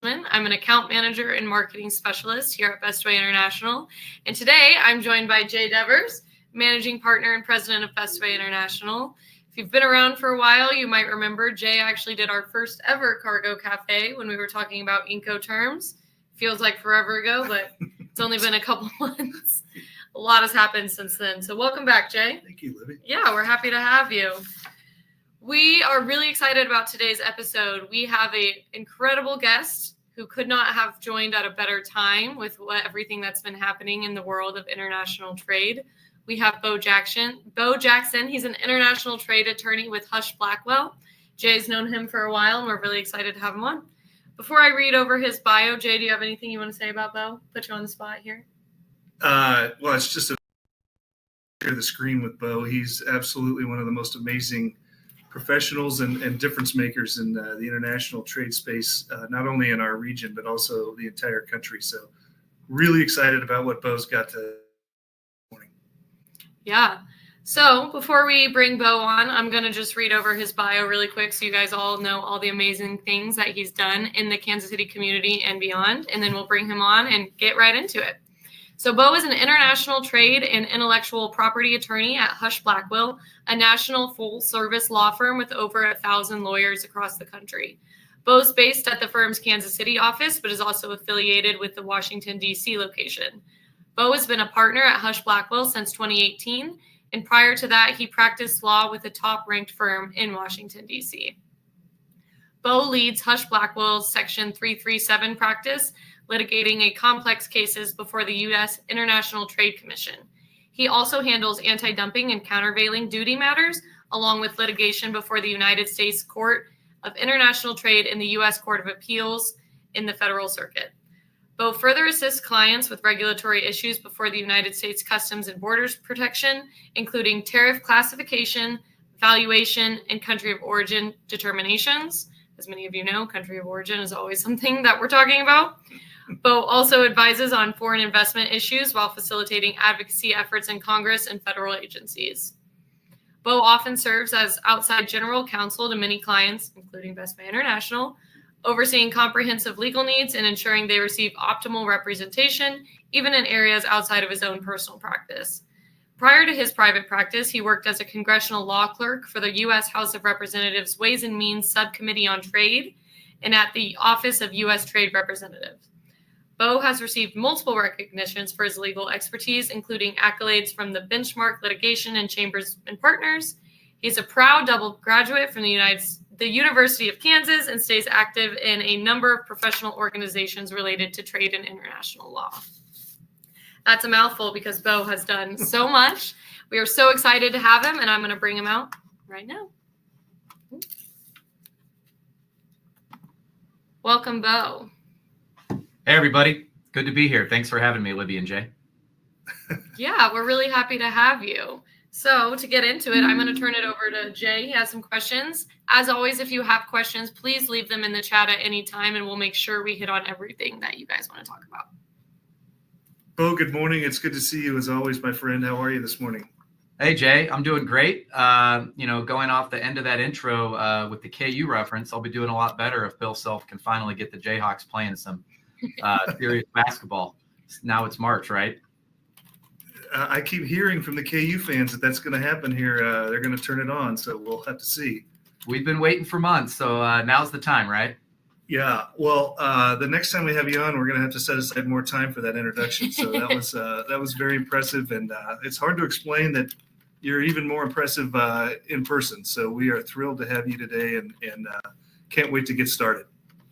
I'm an account manager and marketing specialist here at Best Way International. And today I'm joined by Jay Devers, managing partner and president of Best Way International. If you've been around for a while, you might remember Jay actually did our first ever cargo cafe when we were talking about Incoterms. Feels like forever ago, but it's only been a couple months. A lot has happened since then. So welcome back, Jay. Thank you, Libby. Yeah, we're happy to have you. We are really excited about today's episode. We have an incredible guest who could not have joined at a better time with everything that's been happening in the world of international trade. We have Beau Jackson. Beau Jackson, he's an international trade attorney with Husch Blackwell. Jay's known him for a while, and we're really excited to have him on. Before I read over his bio, Jay, do you have anything you want to say about Beau? Put you on the spot here. Well, it's just share the screen with Beau. He's absolutely one of the most amazing professionals and difference makers in the international trade space, not only in our region, but also the entire country. So really excited about what Beau's got to morning. Yeah. So before we bring Beau on, I'm going to just read over his bio really quick so you guys all know all the amazing things that he's done in the Kansas City community and beyond, and then we'll bring him on and get right into it. So Beau is an international trade and intellectual property attorney at Husch Blackwell, a national full-service law firm with over 1,000 lawyers across the country. Beau's based at the firm's Kansas City office, but is also affiliated with the Washington, D.C. location. Beau has been a partner at Husch Blackwell since 2018, and prior to that, he practiced law with a top-ranked firm in Washington, D.C. Beau leads Husch Blackwell's Section 337 practice, litigating a complex cases before the U.S. International Trade Commission. He also handles anti-dumping and countervailing duty matters, along with litigation before the United States Court of International Trade and the U.S. Court of Appeals in the Federal Circuit. Beau further assists clients with regulatory issues before the United States Customs and Borders Protection, including tariff classification, valuation, and country of origin determinations. As many of you know, country of origin is always something that we're talking about. Beau also advises on foreign investment issues while facilitating advocacy efforts in Congress and federal agencies. Beau often serves as outside general counsel to many clients, including Best Way International, overseeing comprehensive legal needs and ensuring they receive optimal representation, even in areas outside of his own personal practice. Prior to his private practice, he worked as a congressional law clerk for the U.S. House of Representatives Ways and Means Subcommittee on Trade and at the Office of U.S. Trade Representative. Beau has received multiple recognitions for his legal expertise, including accolades from the Benchmark Litigation and Chambers and Partners. He's a proud double graduate from the University of Kansas and stays active in a number of professional organizations related to trade and international law. That's a mouthful because Beau has done so much. We are so excited to have him, and I'm going to bring him out right now. Welcome, Beau. Hey, everybody. Good to be here. Thanks for having me, Libby and Jay. Yeah, we're really happy to have you. So to get into it, I'm going to turn it over to Jay. He has some questions. As always, if you have questions, please leave them in the chat at any time, and we'll make sure we hit on everything that you guys want to talk about. Beau, good morning. It's good to see you as always, my friend. How are you this morning? Hey, Jay. I'm doing great. Going off the end of that intro with the KU reference, I'll be doing a lot better if Bill Self can finally get the Jayhawks playing some serious basketball. Now it's March, right? I keep hearing from the KU fans that that's going to happen here. They're going to turn it on, so we'll have to see. We've been waiting for months, so now's the time, right? Yeah. Well, the next time we have you on, we're going to have to set aside more time for that introduction. So that was very impressive, and it's hard to explain that you're even more impressive in person. So we are thrilled to have you today, and can't wait to get started.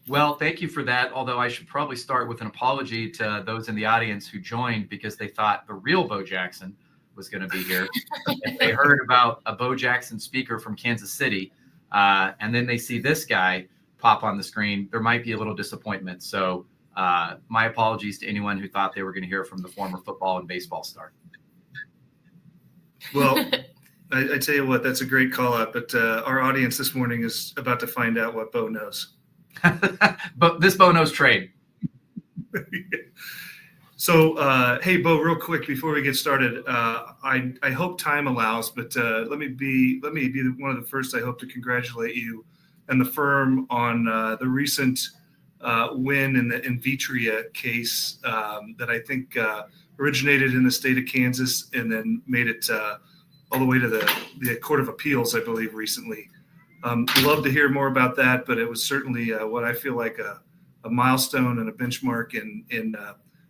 Well, thank you for that, although I should probably start with an apology to those in the audience who joined because they thought the real Beau Jackson was going to be here. If they heard about a Beau Jackson speaker from Kansas City, and then they see this guy pop on the screen, there might be a little disappointment. So my apologies to anyone who thought they were going to hear from the former football and baseball star. Well, I tell you what, that's a great call out, but our audience this morning is about to find out what Beau knows. But this Beau knows trade. So, hey, Beau, real quick before we get started, I hope time allows, but let me be one of the first. I hope to congratulate you and the firm on the recent win in the Invitria case that I think originated in the state of Kansas and then made it all the way to the Court of Appeals, I believe, recently. Love to hear more about that, but it was certainly what I feel like a milestone and a benchmark in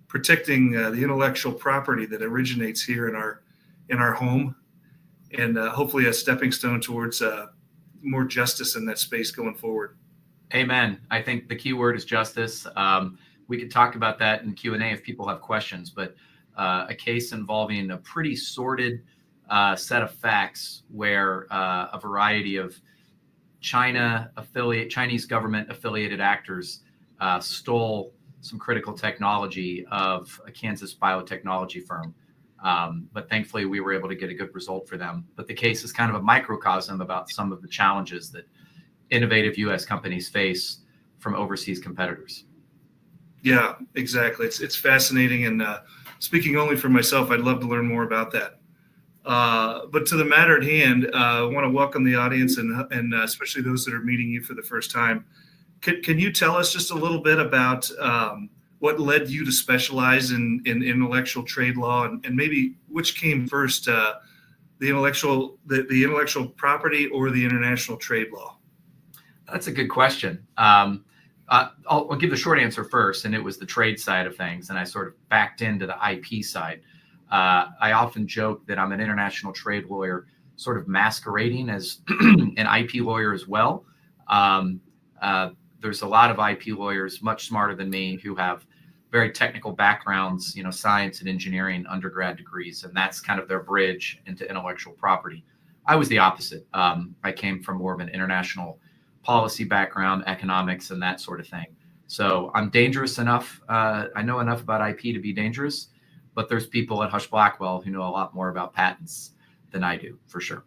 protecting the intellectual property that originates here in our home, and hopefully a stepping stone towards more justice in that space going forward. Amen. I think the key word is justice. We could talk about that in Q&A if people have questions, but a case involving a pretty sordid set of facts where a variety of Chinese government affiliated actors stole some critical technology of a Kansas biotechnology firm. But thankfully we were able to get a good result for them. But the case is kind of a microcosm about some of the challenges that innovative U.S. companies face from overseas competitors. Yeah, exactly. It's fascinating. And speaking only for myself, I'd love to learn more about that. But to the matter at hand, I want to welcome the audience and especially those that are meeting you for the first time. Can you tell us just a little bit about what led you to specialize in intellectual trade law and maybe which came first, the intellectual property or the international trade law? That's a good question. I'll give the short answer first, and it was the trade side of things, and I sort of backed into the IP side. I often joke that I'm an international trade lawyer, sort of masquerading as an IP lawyer as well. There's a lot of IP lawyers much smarter than me who have very technical backgrounds, science and engineering undergrad degrees, and that's kind of their bridge into intellectual property. I was the opposite. I came from more of an international policy background, economics, and that sort of thing. So I'm dangerous enough. I know enough about IP to be dangerous, but there's people at Husch Blackwell who know a lot more about patents than I do, for sure.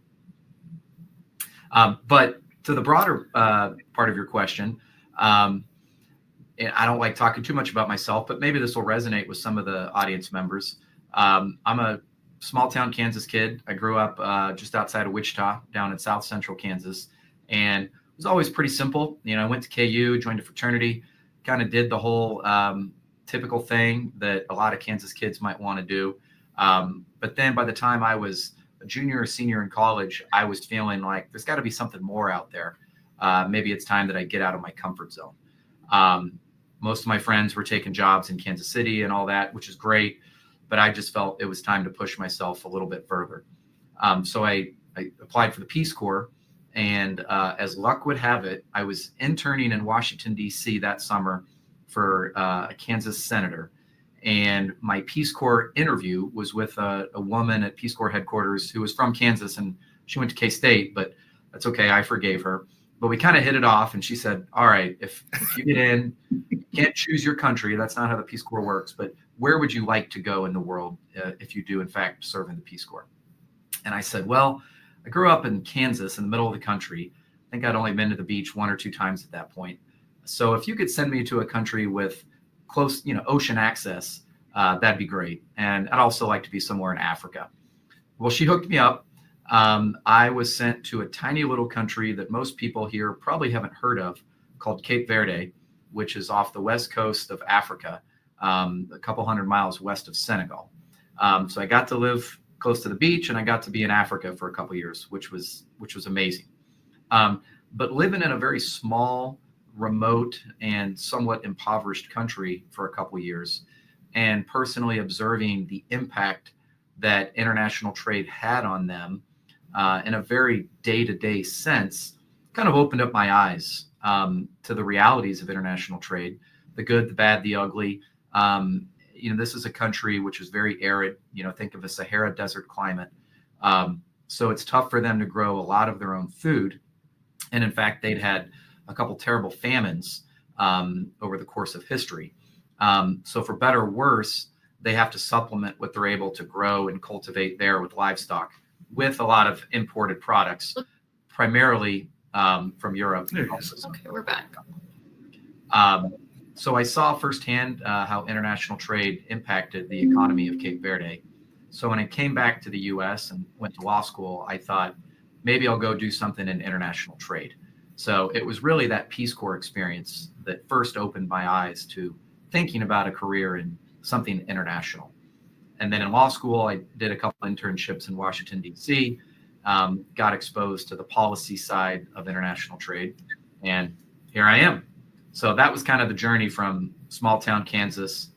But to the broader part of your question, I don't like talking too much about myself, but maybe this will resonate with some of the audience members. I'm a small town Kansas kid. I grew up just outside of Wichita, down in South Central Kansas, and it was always pretty simple. I went to KU, joined a fraternity, kind of did the whole typical thing that a lot of Kansas kids might want to do. But then by the time I was a junior or senior in college, I was feeling like there's got to be something more out there. Maybe it's time that I get out of my comfort zone. Most of my friends were taking jobs in Kansas City and all that, which is great, but I just felt it was time to push myself a little bit further. So I applied for the Peace Corps, and as luck would have it, I was interning in Washington, D.C. that summer for a Kansas senator. And my Peace Corps interview was with a woman at Peace Corps headquarters who was from Kansas, and she went to K-State, but that's okay. I forgave her. But we kind of hit it off, and she said, all right, if you get in, you can't choose your country. That's not how the Peace Corps works. But where would you like to go in the world if you do, in fact, serve in the Peace Corps? And I said, well, I grew up in Kansas in the middle of the country. I think I'd only been to the beach 1 or 2 times at that point. So if you could send me to a country with close, ocean access, that'd be great. And I'd also like to be somewhere in Africa. Well, she hooked me up. I was sent to a tiny little country that most people here probably haven't heard of, called Cape Verde, which is off the west coast of Africa, a couple hundred miles west of Senegal. So I got to live close to the beach, and I got to be in Africa for a couple years, which was amazing. But living in a very small, remote, and somewhat impoverished country for a couple years, and personally observing the impact that international trade had on them in a very day-to-day sense, kind of opened up my eyes to the realities of international trade, the good, the bad, the ugly. This is a country which is very arid. Think of a Sahara desert climate. So it's tough for them to grow a lot of their own food. And in fact, they'd had a couple terrible famines over the course of history. So for better or worse, they have to supplement what they're able to grow and cultivate there with livestock, with a lot of imported products, primarily from Europe. Okay, we're back. So I saw firsthand how international trade impacted the economy of Cape Verde. So when I came back to the U.S. and went to law school, I thought maybe I'll go do something in international trade. So it was really that Peace Corps experience that first opened my eyes to thinking about a career in something international. And then in law school, I did a couple internships in Washington, D.C., got exposed to the policy side of international trade, and here I am. So that was kind of the journey from small town Kansas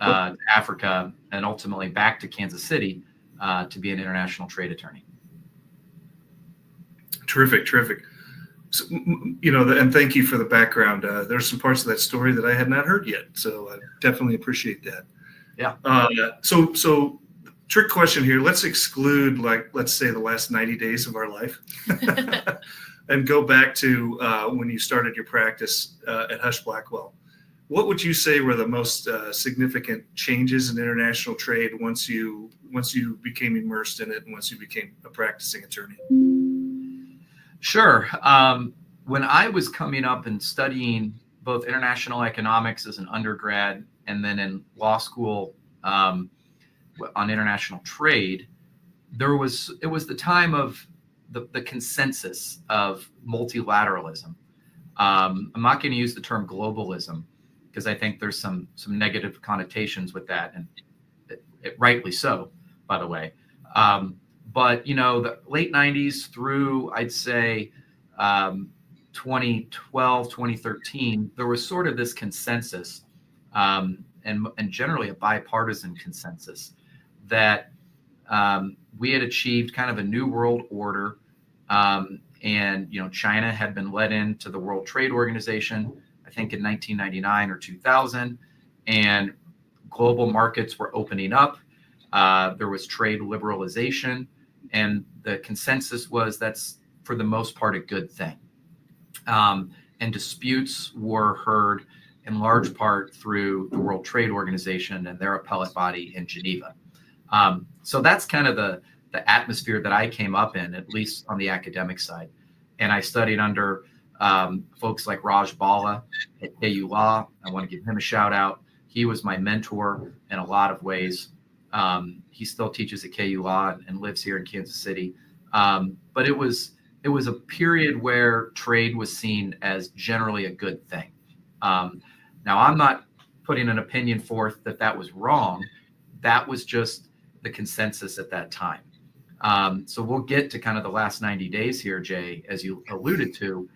to Africa, and ultimately back to Kansas City to be an international trade attorney. Terrific, terrific. So, and thank you for the background. There's some parts of that story that I had not heard yet, so I definitely appreciate that. Yeah. So trick question here. Let's exclude, let's say, the last 90 days of our life and go back to when you started your practice at Husch Blackwell. What would you say were the most significant changes in international trade once you became immersed in it and once you became a practicing attorney? Sure. When I was coming up and studying both international economics as an undergrad and then in law school on international trade, it was the time of the consensus of multilateralism. I'm not going to use the term globalism because I think there's some negative connotations with that, and it rightly so, by the way. But the late 90s through, I'd say, 2012, 2013, there was sort of this consensus, and generally a bipartisan consensus, that we had achieved kind of a new world order, and China had been let into the World Trade Organization, I think in 1999 or 2000, and global markets were opening up. There was trade liberalization, and the consensus was that's for the most part a good thing. And disputes were heard in large part through the World Trade Organization and their appellate body in Geneva. So that's kind of the atmosphere that I came up in, at least on the academic side. And I studied under folks like Raj Bala at KU Law. I want to give him a shout out. He was my mentor in a lot of ways. He still teaches at KU Law and lives here in Kansas City. But it was a period where trade was seen as generally a good thing. Now, I'm not putting an opinion forth that was wrong. That was just the consensus at that time. So we'll get to kind of the last 90 days here, Jay, as you alluded to,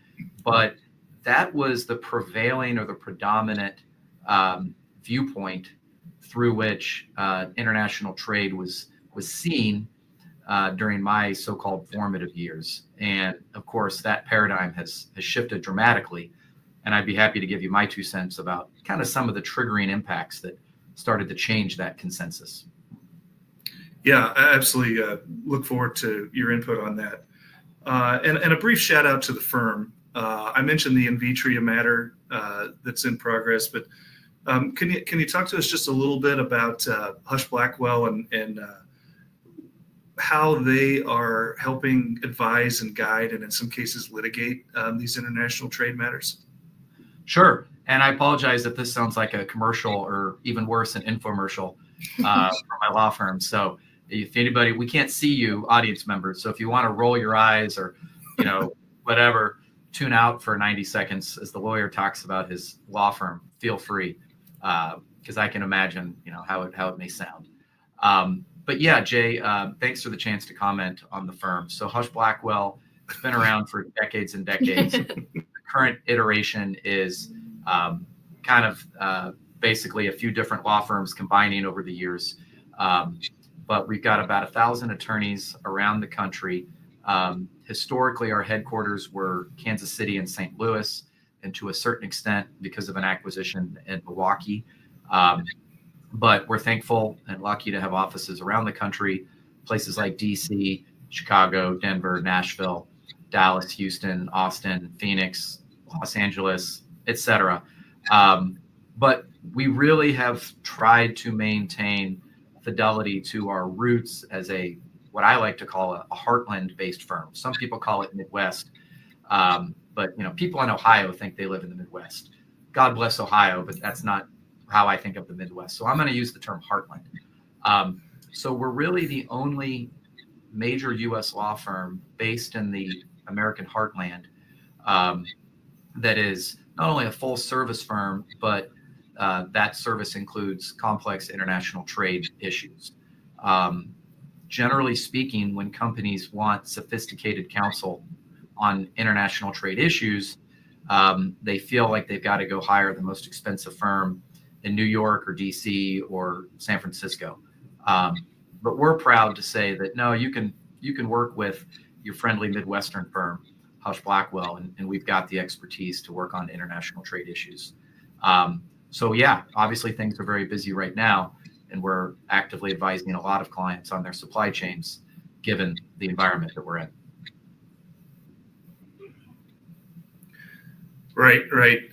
but that was the prevailing or the predominant viewpoint through which international trade was seen during my so-called formative years. And of course, that paradigm has shifted dramatically. And I'd be happy to give you my 2 cents about kind of some of the triggering impacts that started to change that consensus. Yeah, I absolutely look forward to your input on that. And a brief shout out to the firm. I mentioned the Invitria matter that's in progress, but can you talk to us just a little bit about Husch Blackwell and how they are helping advise and guide and in some cases litigate these international trade matters? Sure. And I apologize if this sounds like a commercial or even worse, an infomercial for my law firm. So if anybody, we can't see you, audience members. So if you want to roll your eyes or, whatever, tune out for 90 seconds as the lawyer talks about his law firm, feel free, because I can imagine, how it may sound. But yeah, Jay, thanks for the chance to comment on the firm. So Husch Blackwell has been around for decades and decades. The current iteration is kind of basically a few different law firms combining over the years. But we've got about 1,000 attorneys around the country. Historically, our headquarters were Kansas City and St. Louis, and to a certain extent because of an acquisition in Milwaukee. But we're thankful and lucky to have offices around the country, places like DC, Chicago, Denver, Nashville, Dallas, Houston, Austin, Phoenix, Los Angeles, etc. But we really have tried to maintain fidelity to our roots as what I like to call a heartland-based firm. Some people call it Midwest, but people in Ohio think they live in the Midwest. God bless Ohio, but that's not how I think of the Midwest. So I'm going to use the term heartland. So we're really the only major U.S. law firm based in the American heartland that is not only a full service firm, but that service includes complex international trade issues. Generally speaking, when companies want sophisticated counsel on international trade issues, they feel like they've got to go hire the most expensive firm in New York or DC or San Francisco. But we're proud to say that no, you can work with your friendly Midwestern firm, Husch Blackwell, and we've got the expertise to work on international trade issues. So yeah, obviously things are very busy right now, and we're actively advising a lot of clients on their supply chains, given the environment that we're in. Right.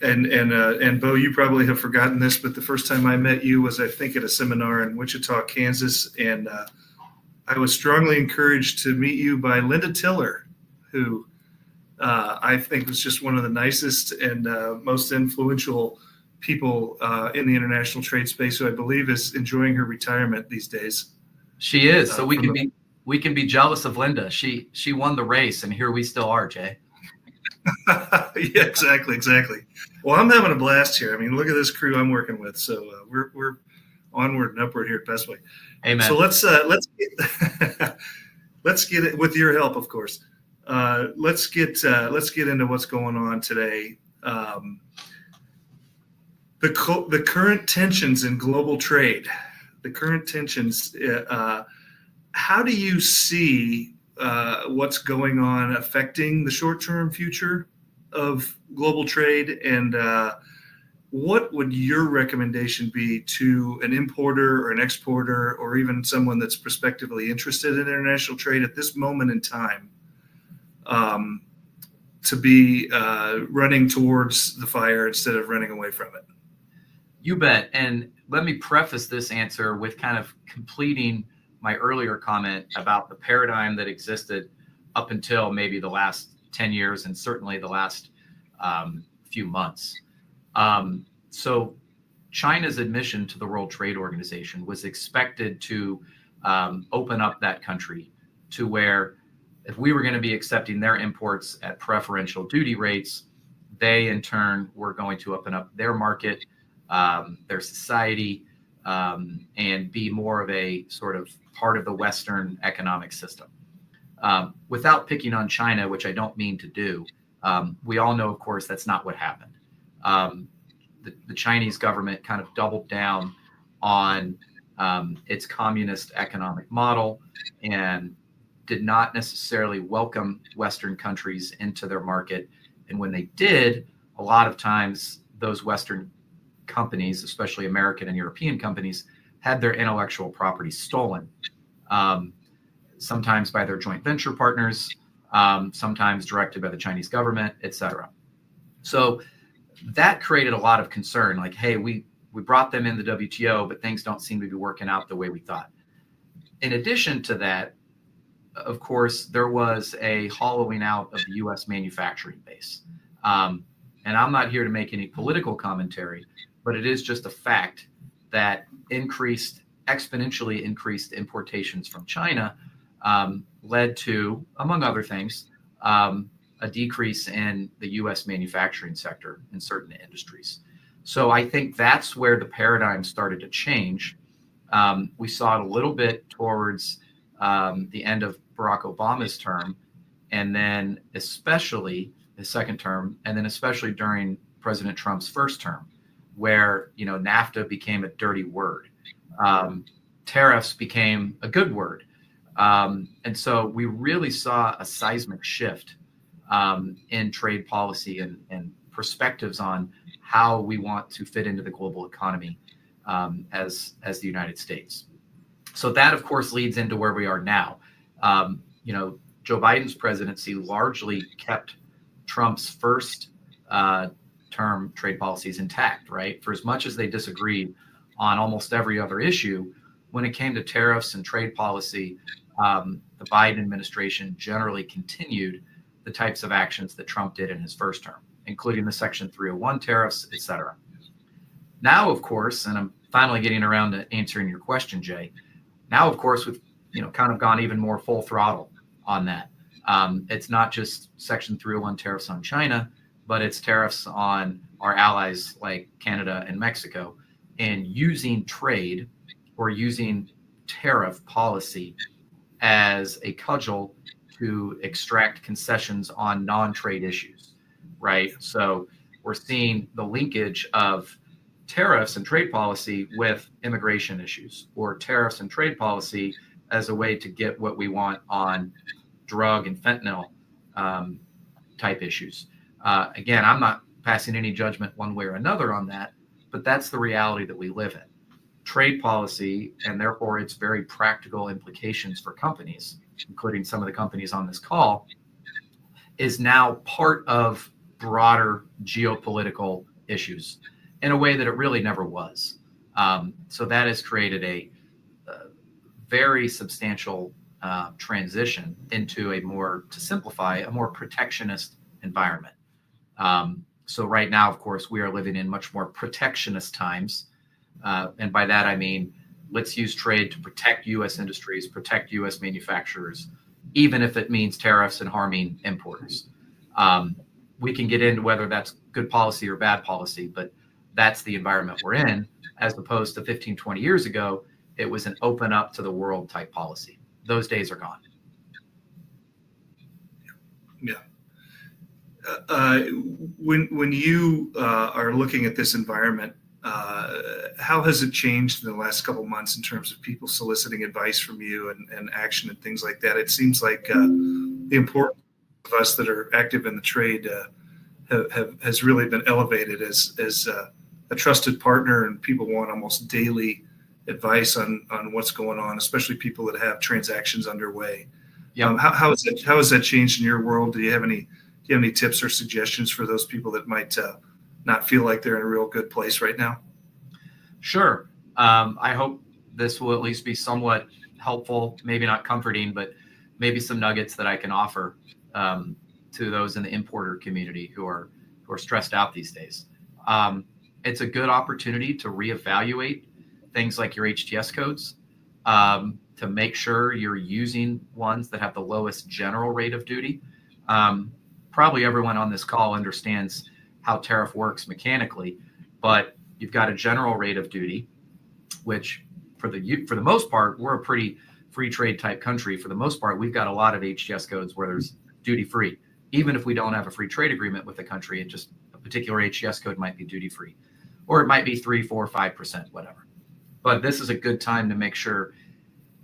And Beau, you probably have forgotten this, but the first time I met you was, I think, at a seminar in Wichita, Kansas. And I was strongly encouraged to meet you by Linda Tiller, who I think was just one of the nicest and most influential people in the international trade space, who I believe is enjoying her retirement these days. She is. So we can be jealous of Linda. She won the race, and here we still are, Jay. Yeah, exactly. Well, I'm having a blast here. I mean, look at this crew I'm working with. So we're onward and upward here at Bestway. Amen. So let's get it with your help, of course. Let's get into what's going on today. The current tensions in global trade. The current tensions. How do you see what's going on affecting the short-term future of global trade, and what would your recommendation be to an importer or an exporter, or even someone that's prospectively interested in international trade at this moment in time, to be running towards the fire instead of running away from it? You bet. And let me preface this answer with kind of completing my earlier comment about the paradigm that existed up until maybe the last 10 years and certainly the last few months. So China's admission to the World Trade Organization was expected to open up that country to where, if we were going to be accepting their imports at preferential duty rates, they in turn were going to open up their market, their society, and be more of a sort of part of the Western economic system. Without picking on China, which I don't mean to do, we all know, of course, that's not what happened. The Chinese government kind of doubled down on its communist economic model and did not necessarily welcome Western countries into their market. And when they did, a lot of times those Western companies, especially American and European companies, had their intellectual property stolen, sometimes by their joint venture partners, sometimes directed by the Chinese government, et cetera. So that created a lot of concern, like, hey, we brought them in the WTO, but things don't seem to be working out the way we thought. In addition to that, of course, there was a hollowing out of the U.S. manufacturing base. And I'm not here to make any political commentary, but it is just a fact that exponentially increased importations from China led to, among other things, a decrease in the U.S. manufacturing sector in certain industries. So I think that's where the paradigm started to change. We saw it a little bit towards the end of Barack Obama's term, and then especially his second term, and then especially during President Trump's first term, where NAFTA became a dirty word. Tariffs became a good word. And so we really saw a seismic shift in trade policy and perspectives on how we want to fit into the global economy as the United States. So that, of course, leads into where we are now. Joe Biden's presidency largely kept Trump's first term trade policies intact, right? For as much as they disagreed on almost every other issue, when it came to tariffs and trade policy, the Biden administration generally continued the types of actions that Trump did in his first term, including the Section 301 tariffs, et cetera. Now, of course, and I'm finally getting around to answering your question, Jay. Now, of course, we've kind of gone even more full throttle on that. It's not just Section 301 tariffs on China, but it's tariffs on our allies like Canada and Mexico, and using trade or using tariff policy as a cudgel to extract concessions on non-trade issues, right? So we're seeing the linkage of tariffs and trade policy with immigration issues, or tariffs and trade policy as a way to get what we want on drug and fentanyl type issues. Again, I'm not passing any judgment one way or another on that, but that's the reality that we live in. Trade policy, and therefore its very practical implications for companies, including some of the companies on this call, is now part of broader geopolitical issues in a way that it really never was. So that has created a very substantial transition into to simplify, a more protectionist environment. So right now, of course, we are living in much more protectionist times. And by that, I mean, let's use trade to protect U.S. industries, protect U.S. manufacturers, even if it means tariffs and harming importers. We can get into whether that's good policy or bad policy, but that's the environment we're in, as opposed to 15, 20 years ago, it was an open up to the world type policy. Those days are gone. Yeah. When you are looking at this environment, how has it changed in the last couple of months in terms of people soliciting advice from you and action and things like that? It seems like the importance of us that are active in the trade has really been elevated as a trusted partner, and people want almost daily advice on what's going on, especially people that have transactions underway. Yeah. How has that changed in your world? Do you have any tips or suggestions for those people that might not feel like they're in a real good place right now? Sure. I hope this will at least be somewhat helpful, maybe not comforting, but maybe some nuggets that I can offer to those in the importer community who are stressed out these days. It's a good opportunity to reevaluate things like your HTS codes, to make sure you're using ones that have the lowest general rate of duty. Probably everyone on this call understands how tariff works mechanically, but you've got a general rate of duty, which for the most part, we're a pretty free trade type country. For the most part, we've got a lot of HTS codes where there's duty free. Even if we don't have a free trade agreement with the country, it just a particular HTS code might be duty free, or it might be 3, 4, 5%, whatever. But this is a good time to make sure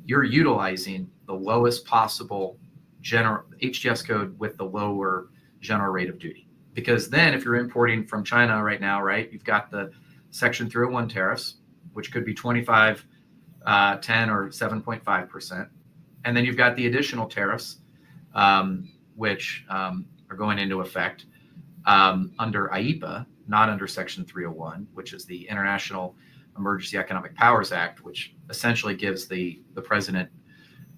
you're utilizing the lowest possible general HTS code with the lower general rate of duty. Because then if you're importing from China right now, right, you've got the Section 301 tariffs, which could be 25, 10, or 7.5%. And then you've got the additional tariffs, which are going into effect under IEEPA, not under Section 301, which is the International Emergency Economic Powers Act, which essentially gives the president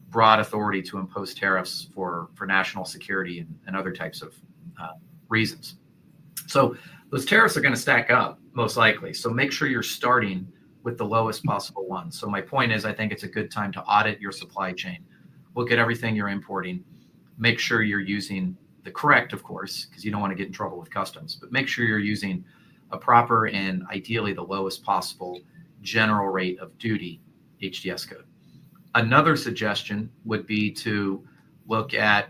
broad authority to impose tariffs for national security and other types of reasons. So those tariffs are going to stack up most likely. So make sure you're starting with the lowest possible one. So my point is, I think it's a good time to audit your supply chain, look at everything you're importing, make sure you're using the correct, of course, because you don't want to get in trouble with customs, but make sure you're using a proper and ideally the lowest possible general rate of duty HTS code. Another suggestion would be to look at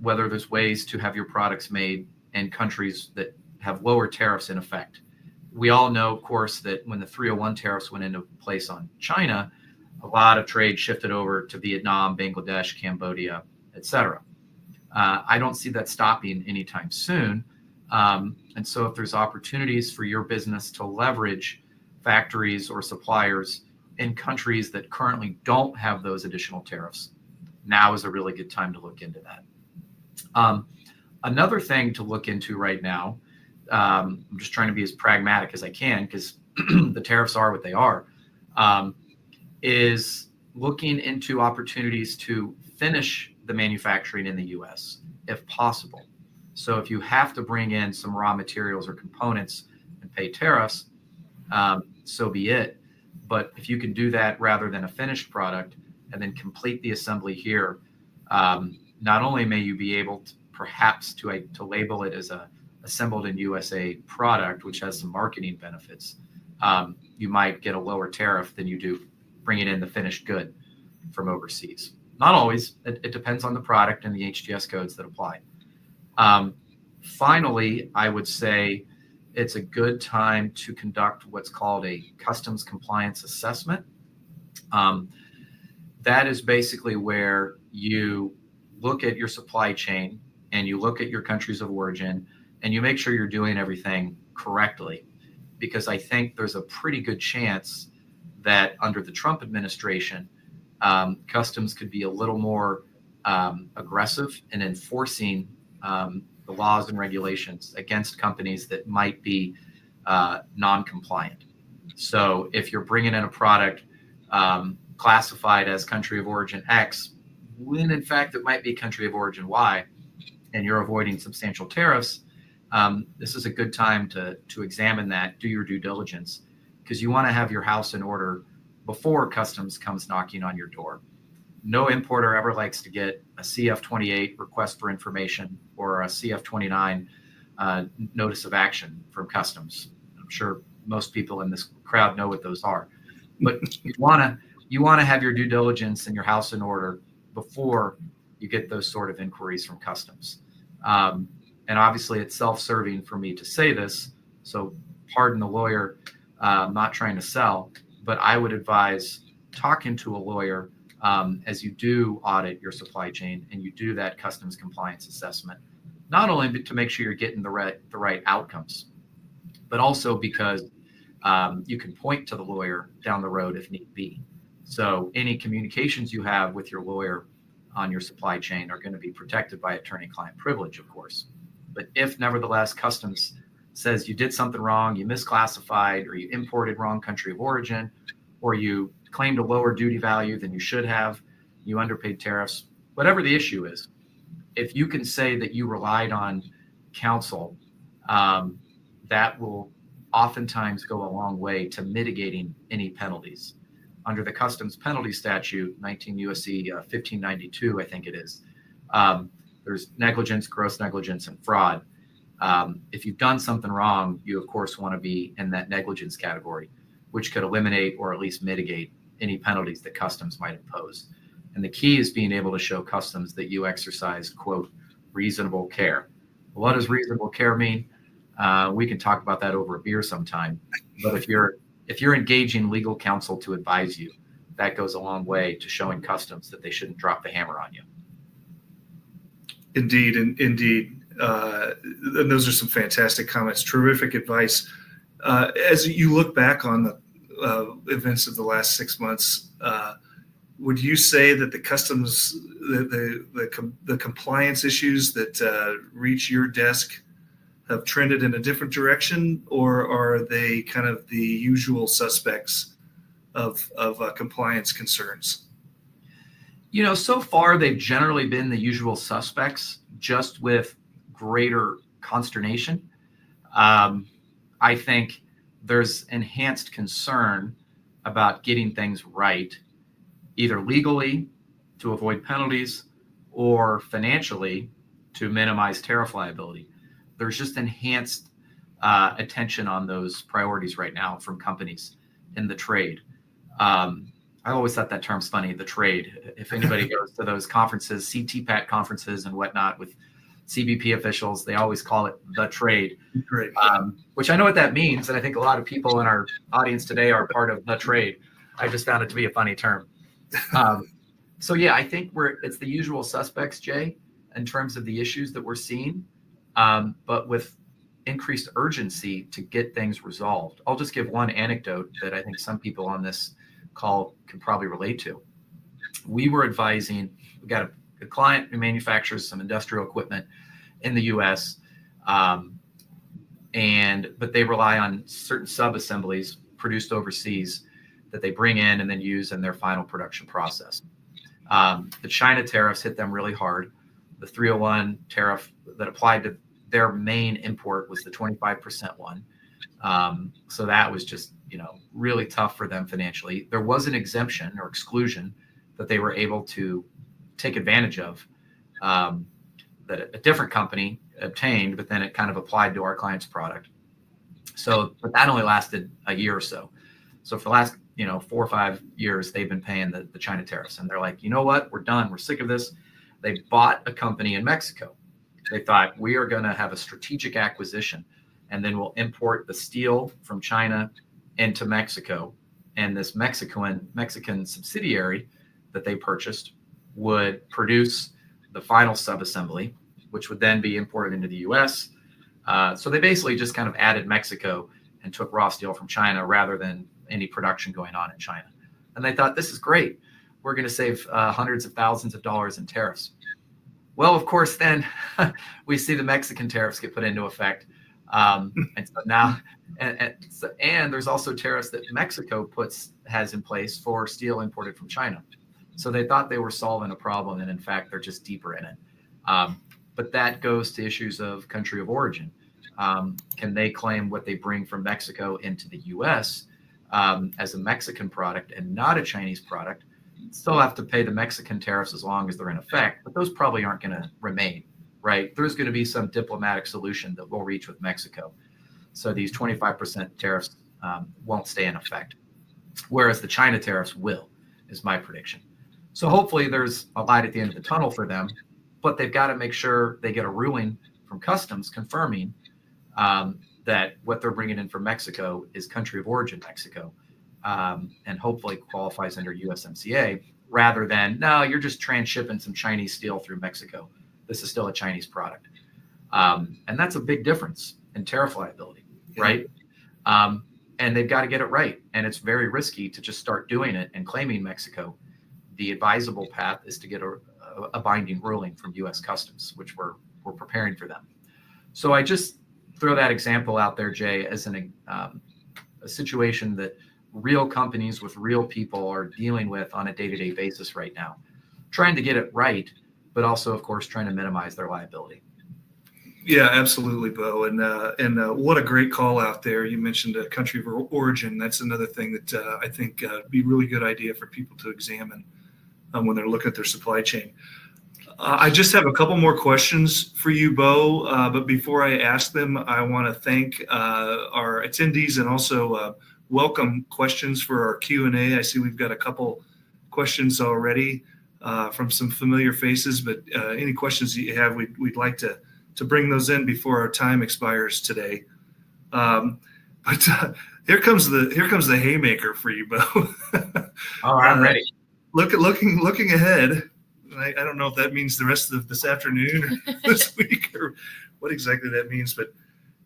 whether there's ways to have your products made in countries that have lower tariffs in effect. We all know, of course, that when the 301 tariffs went into place on China, a lot of trade shifted over to Vietnam, Bangladesh, Cambodia, etc. I don't see that stopping anytime soon. And so if there's opportunities for your business to leverage factories or suppliers in countries that currently don't have those additional tariffs, now is a really good time to look into that. Another thing to look into right now, I'm just trying to be as pragmatic as I can because the tariffs are what they are, is looking into opportunities to finish the manufacturing in the U.S. if possible. So if you have to bring in some raw materials or components and pay tariffs, so be it. But if you can do that rather than a finished product and then complete the assembly here, not only may you be able to perhaps to label it as a assembled in USA product, which has some marketing benefits, you might get a lower tariff than you do bringing in the finished good from overseas. Not always. It depends on the product and the HTS codes that apply. Finally, I would say it's a good time to conduct what's called a customs compliance assessment. That is basically where you look at your supply chain and you look at your countries of origin and you make sure you're doing everything correctly. Because I think there's a pretty good chance that under the Trump administration, customs could be a little more aggressive in enforcing the laws and regulations against companies that might be non-compliant. So if you're bringing in a product classified as country of origin X, when in fact it might be country of origin Y, and you're avoiding substantial tariffs, this is a good time to examine that, do your due diligence, because you want to have your house in order before customs comes knocking on your door. No importer ever likes to get a CF-28 request for information or a CF-29 notice of action from customs. I'm sure most people in this crowd know what those are, but you want to have your due diligence and your house in order before you get those sort of inquiries from customs. And obviously it's self-serving for me to say this, so pardon the lawyer. I'm not trying to sell, but I would advise talking to a lawyer as you do audit your supply chain and you do that customs compliance assessment, not only to make sure you're getting the right outcomes, but also because you can point to the lawyer down the road if need be. So any communications you have with your lawyer on your supply chain are going to be protected by attorney-client privilege, of course. But if nevertheless customs says you did something wrong, you misclassified, or you imported wrong country of origin, or you claimed a lower duty value than you should have, you underpaid tariffs, whatever the issue is, if you can say that you relied on counsel, that will oftentimes go a long way to mitigating any penalties. Under the customs penalty statute, 19 U.S.C. 1592, I think it is, there's negligence, gross negligence, and fraud. If you've done something wrong, you of course want to be in that negligence category, which could eliminate or at least mitigate any penalties that customs might impose. And the key is being able to show customs that you exercised, quote, reasonable care. What does reasonable care mean? We can talk about that over a beer sometime. But if you're engaging legal counsel to advise you, that goes a long way to showing customs that they shouldn't drop the hammer on you. Indeed. And those are some fantastic comments. Terrific advice. As you look back on the events of the last 6 months, would you say that the customs, the compliance issues that reach your desk have trended in a different direction, or are they kind of the usual suspects of compliance concerns? You know, so far they've generally been the usual suspects, just with greater consternation. I think there's enhanced concern about getting things right, either legally to avoid penalties or financially to minimize tariff liability. There's just enhanced attention on those priorities right now from companies in the trade. I always thought that term's funny, the trade. If anybody goes to those conferences, CTPAT conferences and whatnot with CBP officials, they always call it the trade, which I know what that means. And I think a lot of people in our audience today are part of the trade. I just found it to be a funny term. So yeah, I think it's the usual suspects, Jay, in terms of the issues that we're seeing, but with increased urgency to get things resolved. I'll just give one anecdote that I think some people on this call can probably relate to. We got a client who manufactures some industrial equipment in the U.S., but they rely on certain sub-assemblies produced overseas that they bring in and then use in their final production process. The China tariffs hit them really hard. The 301 tariff that applied to their main import was the 25% one. So that was just, really tough for them financially. There was an exemption or exclusion that they were able to take advantage of that a different company obtained, but then it kind of applied to our client's product. So, but that only lasted a year or so. So for the last, 4 or 5 years, they've been paying the China tariffs, and they're like, you know what, we're done. We're sick of this. They bought a company in Mexico. They thought, we are going to have a strategic acquisition, and then we'll import the steel from China into Mexico. And this Mexican subsidiary that they purchased would produce the final subassembly, which would then be imported into the U.S. So they basically just kind of added Mexico and took raw steel from China rather than any production going on in China. And they thought, this is great. We're going to save hundreds of thousands of dollars in tariffs. Well, of course, then we see the Mexican tariffs get put into effect. And so now, and there's also tariffs that Mexico has in place for steel imported from China. So they thought they were solving a problem, and in fact, they're just deeper in it. But that goes to issues of country of origin. Can they claim what they bring from Mexico into the U.S. As a Mexican product and not a Chinese product? Still have to pay the Mexican tariffs as long as they're in effect, but those probably aren't going to remain, right? There's going to be some diplomatic solution that we'll reach with Mexico. So these 25% tariffs won't stay in effect, whereas the China tariffs will, is my prediction. So hopefully there's a light at the end of the tunnel for them, but they've got to make sure they get a ruling from customs confirming that what they're bringing in from Mexico is country of origin Mexico, and hopefully qualifies under USMCA, rather than, no, you're just transshipping some Chinese steel through Mexico. This is still a Chinese product. And that's a big difference in tariff liability, right? And they've got to get it right. And it's very risky to just start doing it and claiming Mexico. The advisable path is to get a binding ruling from U.S. Customs, which we're preparing for them. So I just throw that example out there, Jay, as a situation that real companies with real people are dealing with on a day-to-day basis right now, trying to get it right, but also, of course, trying to minimize their liability. Yeah, absolutely, Beau. And what a great call out there. You mentioned a country of origin. That's another thing that I think would be a really good idea for people to examine when they're looking at their supply chain. I just have a couple more questions for you, Beau. But before I ask them, I want to thank our attendees and also welcome questions for our Q&A. I see we've got a couple questions already from some familiar faces, but any questions that you have, we'd like to bring those in before our time expires today. But here comes the haymaker for you, Beau. Oh, I'm ready. Looking ahead. I don't know if that means the rest of this afternoon or this week or what exactly that means, but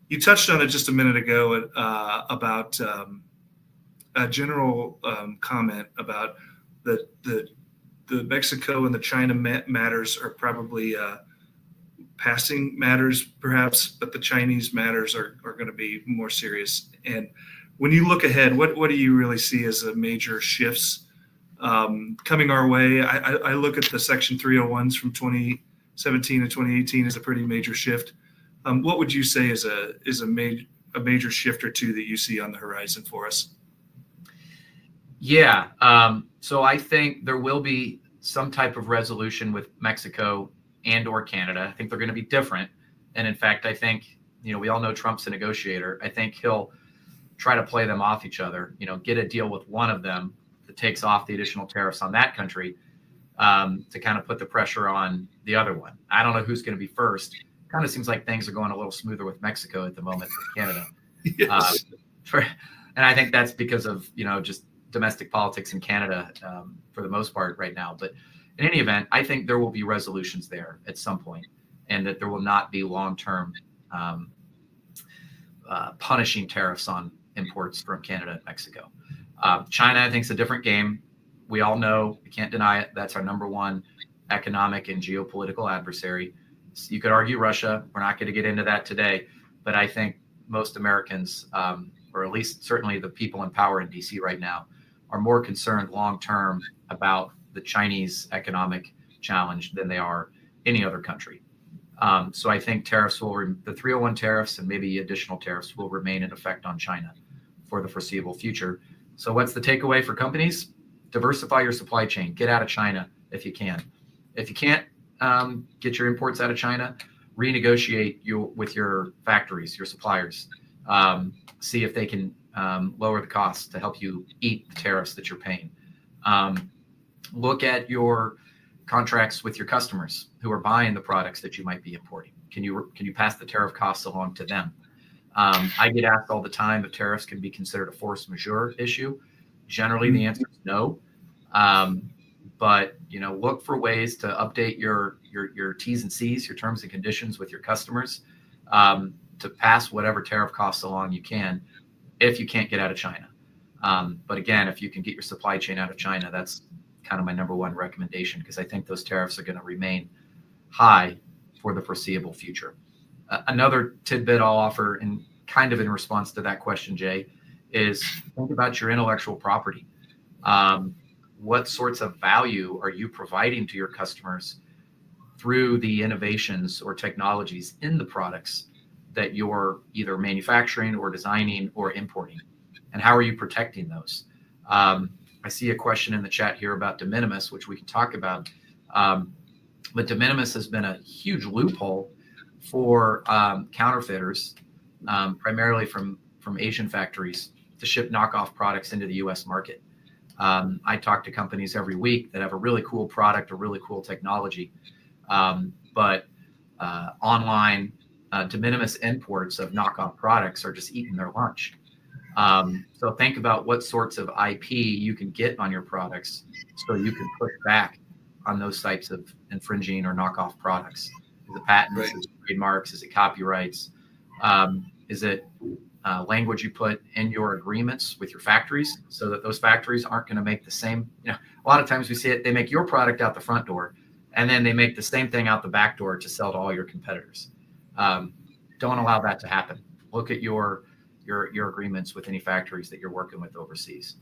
you touched on it just a minute ago about a general comment about the Mexico and the China matters are probably passing matters, perhaps, but the Chinese matters are going to be more serious. And when you look ahead, what do you really see as the major shifts coming our way? I look at the Section 301s from 2017 to 2018 as a pretty major shift. What would you say is a major shift or two that you see on the horizon for us? Yeah. So I think there will be some type of resolution with Mexico and or Canada. I think they're going to be different. And in fact, I think, we all know Trump's a negotiator. I think he'll try to play them off each other, get a deal with one of them that takes off the additional tariffs on that country to kind of put the pressure on the other one. I don't know who's going to be first. Kind of seems like things are going a little smoother with Mexico at the moment than Canada. Yes. And I think that's because of, just domestic politics in Canada for the most part right now. But in any event, I think there will be resolutions there at some point, and that there will not be long-term punishing tariffs on imports from Canada and Mexico. China, I think, is a different game. We all know, we can't deny it, that's our number one economic and geopolitical adversary. You could argue Russia. We're not going to get into that today, but I think most Americans, or at least certainly the people in power in DC right now, are more concerned long-term about the Chinese economic challenge than they are any other country. So I think the 301 tariffs and maybe additional tariffs will remain in effect on China for the foreseeable future. So what's the takeaway for companies? Diversify your supply chain. Get out of China if you can. If you can't, get your imports out of China, renegotiate with your factories, your suppliers, see if they can lower the costs to help you eat the tariffs that you're paying. Look at your contracts with your customers who are buying the products that you might be importing. Can you pass the tariff costs along to them? I get asked all the time if tariffs can be considered a force majeure issue. Generally, the answer is no. But look for ways to update your T's and C's, your terms and conditions with your customers, to pass whatever tariff costs along you can, if you can't get out of China. But again, if you can get your supply chain out of China, that's kind of my number one recommendation, because I think those tariffs are going to remain high for the foreseeable future. Another tidbit I'll offer, in response to that question, Jay, is think about your intellectual property. What sorts of value are you providing to your customers through the innovations or technologies in the products that you're either manufacturing or designing or importing? And how are you protecting those? I see a question in the chat here about de minimis, which we can talk about. But de minimis has been a huge loophole for counterfeiters, primarily from Asian factories, to ship knockoff products into the U.S. market. I talk to companies every week that have a really cool product or really cool technology, but online de minimis imports of knockoff products are just eating their lunch. So think about what sorts of IP you can get on your products so you can push back on those types of infringing or knockoff products. Is it patents? Right. Is it trademarks? Is it copyrights? Is it language you put in your agreements with your factories so that those factories aren't going to make the same? A lot of times we see it, they make your product out the front door and then they make the same thing out the back door to sell to all your competitors. Don't allow that to happen. Look at your agreements with any factories that you're working with overseas.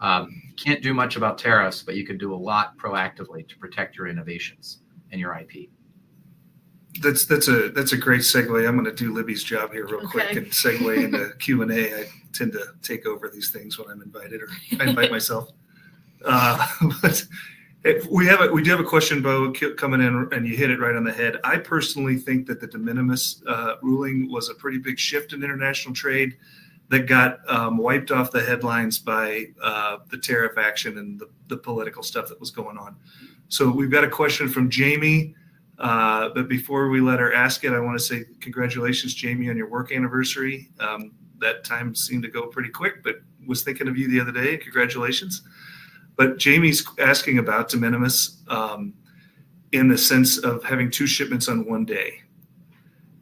Can't do much about tariffs, but you can do a lot proactively to protect your innovations and your IP. That's a great segue. I'm going to do Libby's job here real quick and segue into Q&A. I tend to take over these things when I'm invited, or I invite myself. But we do have a question, Beau, coming in, and you hit it right on the head. I personally think that the de minimis ruling was a pretty big shift in international trade that got wiped off the headlines by the tariff action and the political stuff that was going on. So we've got a question from Jamie. But before we let her ask it, I want to say congratulations, Jamie, on your work anniversary. That time seemed to go pretty quick, but was thinking of you the other day. Congratulations. But Jamie's asking about de minimis in the sense of having two shipments on one day,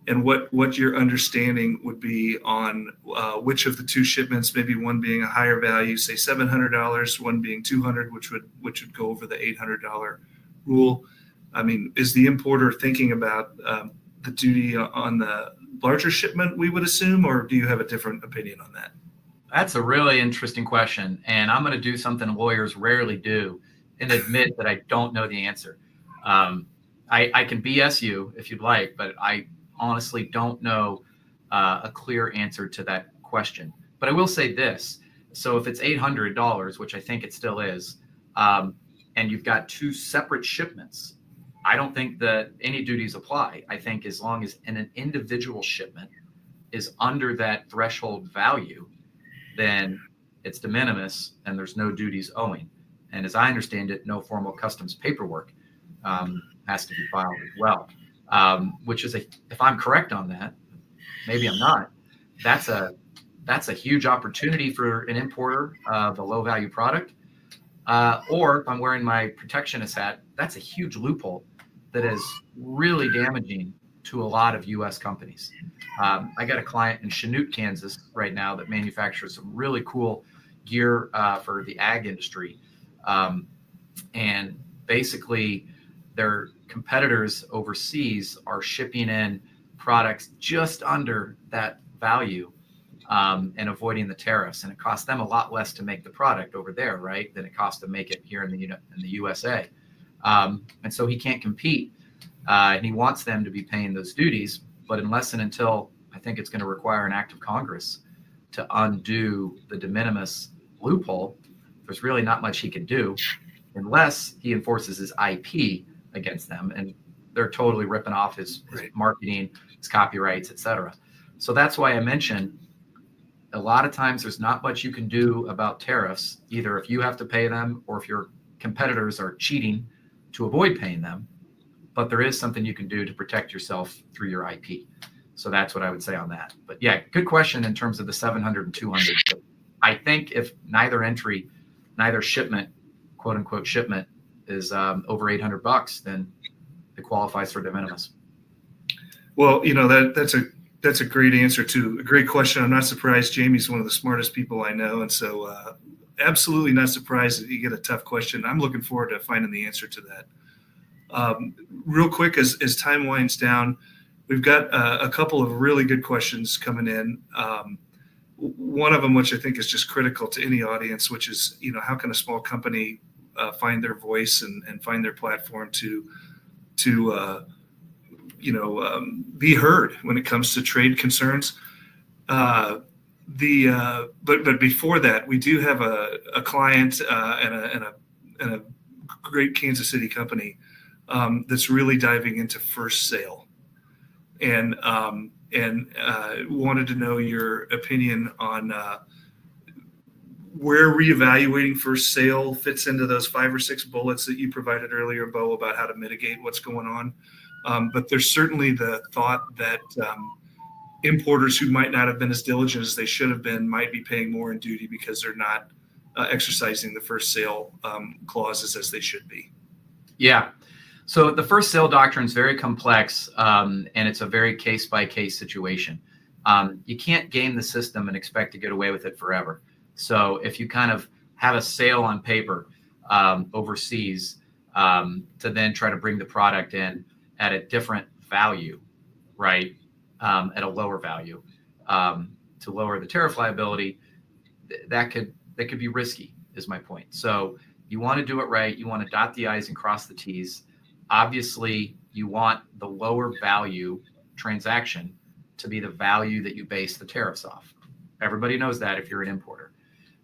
and what your understanding would be on which of the two shipments, maybe one being a higher value, say $700, one being $200, which would go over the $800 rule. I mean, is the importer thinking about the duty on the larger shipment, we would assume, or do you have a different opinion on that? That's a really interesting question, and I'm going to do something lawyers rarely do and admit that I don't know the answer. I can BS you if you'd like, but I honestly don't know a clear answer to that question. But I will say this. So if it's $800, which I think it still is, and you've got two separate shipments, I don't think that any duties apply. I think as long as an individual shipment is under that threshold value, then it's de minimis and there's no duties owing. And as I understand it, no formal customs paperwork has to be filed as well, which is, if I'm correct on that, maybe I'm not, that's a huge opportunity for an importer of a low value product. Or if I'm wearing my protectionist hat, that's a huge loophole that is really damaging to a lot of U.S. companies. I got a client in Chanute, Kansas right now that manufactures some really cool gear for the ag industry. And basically their competitors overseas are shipping in products just under that value and avoiding the tariffs. And it costs them a lot less to make the product over there, right, than it costs to make it here in the USA. And so he can't compete. And he wants them to be paying those duties. But unless and until, I think it's going to require an act of Congress to undo the de minimis loophole, there's really not much he can do unless he enforces his IP against them. And they're totally ripping off his Right. marketing, his copyrights, etc. So that's why I mentioned a lot of times there's not much you can do about tariffs, either if you have to pay them or if your competitors are cheating to avoid paying them. But there is something you can do to protect yourself through your IP. So that's what I would say on that. But yeah, good question in terms of the 700 and 200. But I think if neither shipment, quote unquote shipment, is over $800, then it qualifies for de minimis. Well, that's a great answer too. A great question. I'm not surprised. Jamie's one of the smartest people I know, and so absolutely not surprised that you get a tough question. I'm looking forward to finding the answer to that. Real quick, as time winds down, we've got a couple of really good questions coming in. One of them, which I think is just critical to any audience, which is, how can a small company find their voice and find their platform to be heard when it comes to trade concerns. But before that, we do have a client and a great Kansas City company that's really diving into first sale, and wanted to know your opinion on where reevaluating first sale fits into those 5 or 6 bullets that you provided earlier, Beau, about how to mitigate what's going on. But there's certainly the thought that importers who might not have been as diligent as they should have been might be paying more in duty because they're not exercising the first sale clauses as they should be. Yeah. So the first sale doctrine is very complex, and it's a very case-by-case situation. You can't game the system and expect to get away with it forever. So if you kind of have a sale on paper overseas to then try to bring the product in at a different value, right, at a lower value to lower the tariff liability, that could be risky, is my point. So you want to do it right. You want to dot the I's and cross the T's. Obviously, you want the lower value transaction to be the value that you base the tariffs off. Everybody knows that if you're an importer.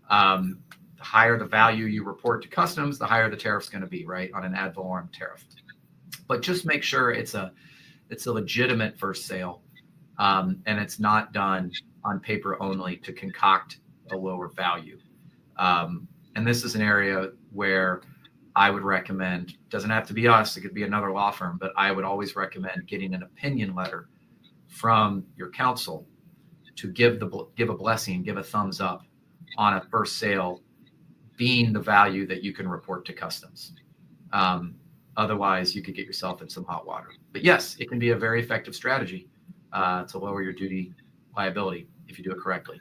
The higher the value you report to customs, the higher the tariff's going to be, right, on an ad valorem tariff. But just make sure it's a legitimate first sale, and it's not done on paper only to concoct a lower value. And this is an area where I would recommend, doesn't have to be us, it could be another law firm, but I would always recommend getting an opinion letter from your counsel to give a blessing, give a thumbs up on a first sale being the value that you can report to customs. Otherwise, you could get yourself in some hot water. But yes, it can be a very effective strategy to lower your duty liability if you do it correctly.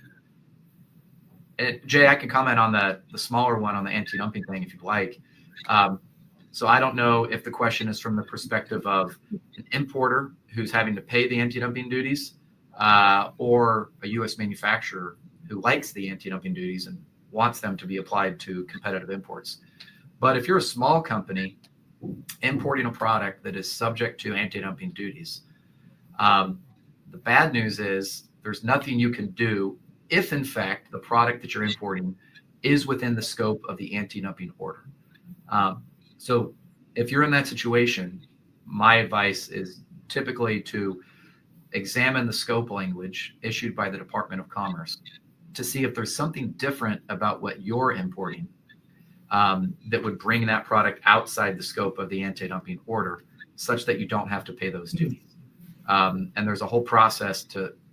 And Jay, I can comment on the smaller one on the anti-dumping thing if you'd like. So I don't know if the question is from the perspective of an importer who's having to pay the anti-dumping duties or a U.S. manufacturer who likes the anti-dumping duties and wants them to be applied to competitive imports. But if you're a small company importing a product that is subject to anti-dumping duties, the bad news is there's nothing you can do if, in fact, the product that you're importing is within the scope of the anti-dumping order. So if you're in that situation, my advice is typically to examine the scope language issued by the Department of Commerce to see if there's something different about what you're importing that would bring that product outside the scope of the anti-dumping order, such that you don't have to pay those duties. And there's a whole process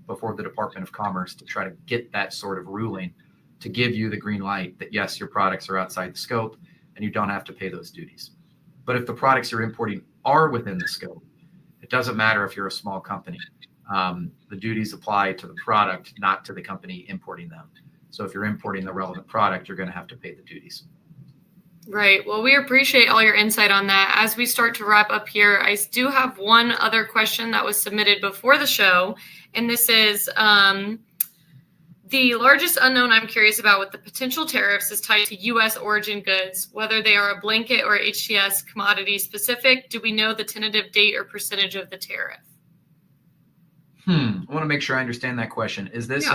before the Department of Commerce to try to get that sort of ruling to give you the green light that, yes, your products are outside the scope and you don't have to pay those duties. But if the products you're importing are within the scope, it doesn't matter if you're a small company. The duties apply to the product, not to the company importing them. So if you're importing the relevant product, you're going to have to pay the duties. Right. Well, we appreciate all your insight on that. As we start to wrap up here, I do have one other question that was submitted before the show. And this is the largest unknown I'm curious about with the potential tariffs is tied to U.S. origin goods, whether they are a blanket or HTS commodity specific. Do we know the tentative date or percentage of the tariff? I want to make sure I understand that question. Is this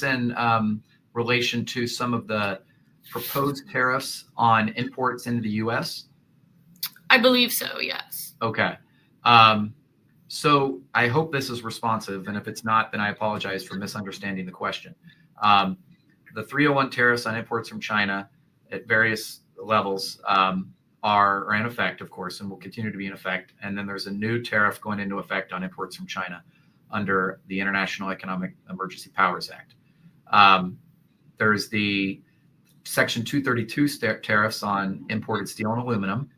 in relation to some of the proposed tariffs on imports into the U.S.? I believe so, yes. Okay. So I hope this is responsive, and if it's not, then I apologize for misunderstanding the question. The 301 tariffs on imports from China at various levels are in effect, of course, and will continue to be in effect. And then there's a new tariff going into effect on imports from China under the International Economic Emergency Powers Act. There's the Section 232 tariffs on imported steel and aluminum.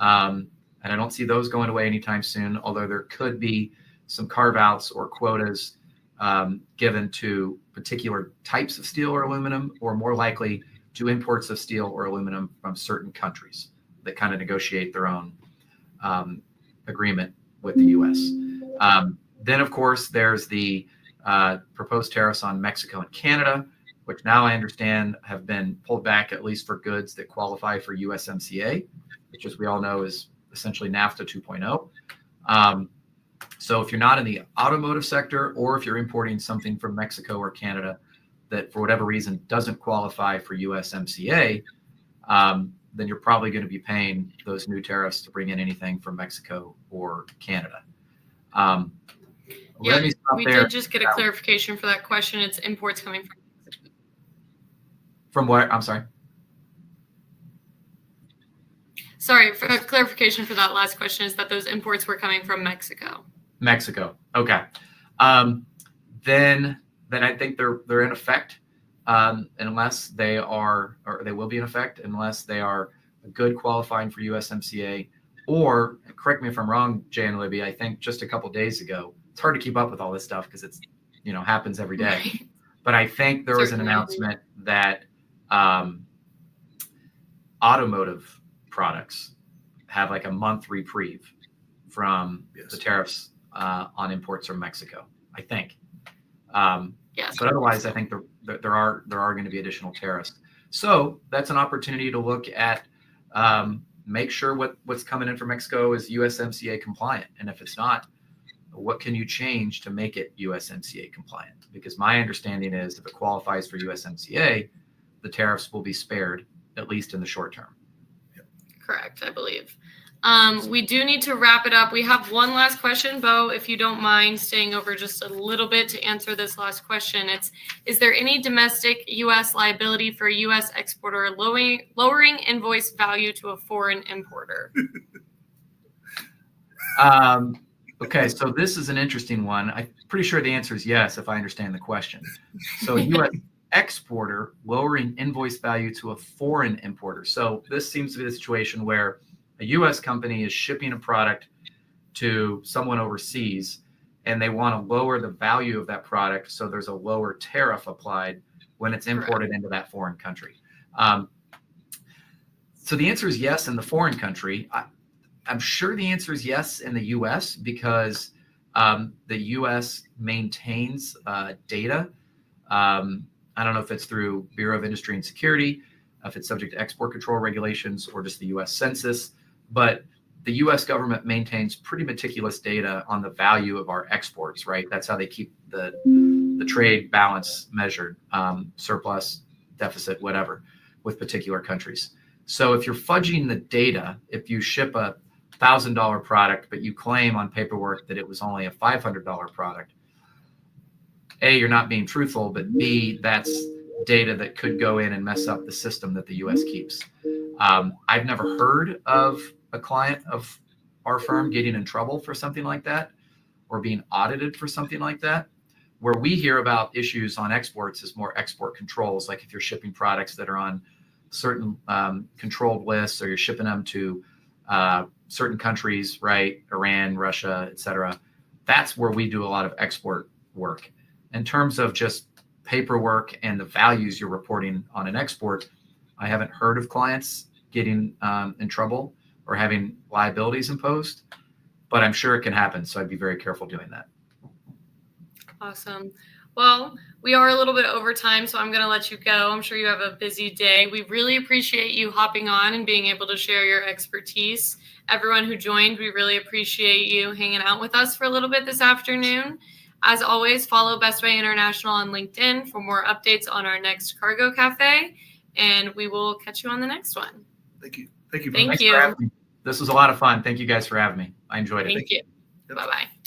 And I don't see those going away anytime soon, although there could be some carve-outs or quotas given to particular types of steel or aluminum, or more likely to imports of steel or aluminum from certain countries that kind of negotiate their own agreement with the U.S. Then, of course, there's the proposed tariffs on Mexico and Canada, which now I understand have been pulled back, at least for goods that qualify for USMCA, which, as we all know, is essentially NAFTA 2.0. So if you're not in the automotive sector, or if you're importing something from Mexico or Canada that for whatever reason doesn't qualify for USMCA, then you're probably going to be paying those new tariffs to bring in anything from Mexico or Canada. Yeah, Let me stop we there. did just get a clarification for that question. It's imports coming from Mexico. From where? I'm sorry. Sorry, for clarification for that last question is that those imports were coming from Mexico. Mexico. Okay. Then I think they're in effect unless they are, or they will be in effect unless they are good qualifying for USMCA, or correct me if I'm wrong, Jay and Libby, I think just a couple days ago, it's hard to keep up with all this stuff because it's, happens every day. Right. But I think there was an announcement that automotive products have like a month reprieve from the tariffs on imports from Mexico, I think. Yes. But otherwise, I think there are going to be additional tariffs. So that's an opportunity to look at, make sure what's coming in from Mexico is USMCA compliant. And if it's not, what can you change to make it USMCA compliant? Because my understanding is if it qualifies for USMCA, the tariffs will be spared, at least in the short term. Correct, I believe. We do need to wrap it up. We have one last question, Beau, if you don't mind staying over just a little bit to answer this last question. Is there any domestic U.S. liability for a U.S. exporter lowering invoice value to a foreign importer? Okay, so this is an interesting one. I'm pretty sure the answer is yes, if I understand the question. So a U.S. exporter lowering invoice value to a foreign importer. So this seems to be the situation where a U.S. company is shipping a product to someone overseas, and they want to lower the value of that product, so there's a lower tariff applied when it's imported into that foreign country. So the answer is yes in the foreign country. I'm sure the answer is yes in the U.S. because the U.S. maintains data. I don't know if it's through Bureau of Industry and Security, if it's subject to export control regulations, or just the U.S. Census. But the U.S. government maintains pretty meticulous data on the value of our exports, right? That's how they keep the trade balance measured, surplus, deficit, whatever, with particular countries. So if you're fudging the data, if you ship a $1,000 product, but you claim on paperwork that it was only a $500 product, A, you're not being truthful, but B, that's data that could go in and mess up the system that the U.S. keeps. I've never heard of a client of our firm getting in trouble for something like that or being audited for something like that. Where we hear about issues on exports is more export controls, like if you're shipping products that are on certain controlled lists, or you're shipping them to certain countries, right? Iran, Russia, et cetera. That's where we do a lot of export work. In terms of just paperwork and the values you're reporting on an export, I haven't heard of clients getting in trouble or having liabilities imposed, but I'm sure it can happen. So I'd be very careful doing that. Awesome. Well, we are a little bit over time, so I'm going to let you go. I'm sure you have a busy day. We really appreciate you hopping on and being able to share your expertise. Everyone who joined, we really appreciate you hanging out with us for a little bit this afternoon. As always, follow Best Way International on LinkedIn for more updates on our next Cargo Cafe, and we will catch you on the next one. Thank you. Thank you. Thank Thanks you. for having me. This was a lot of fun. Thank you guys for having me. I enjoyed it. Thank you. Yep. Bye-bye.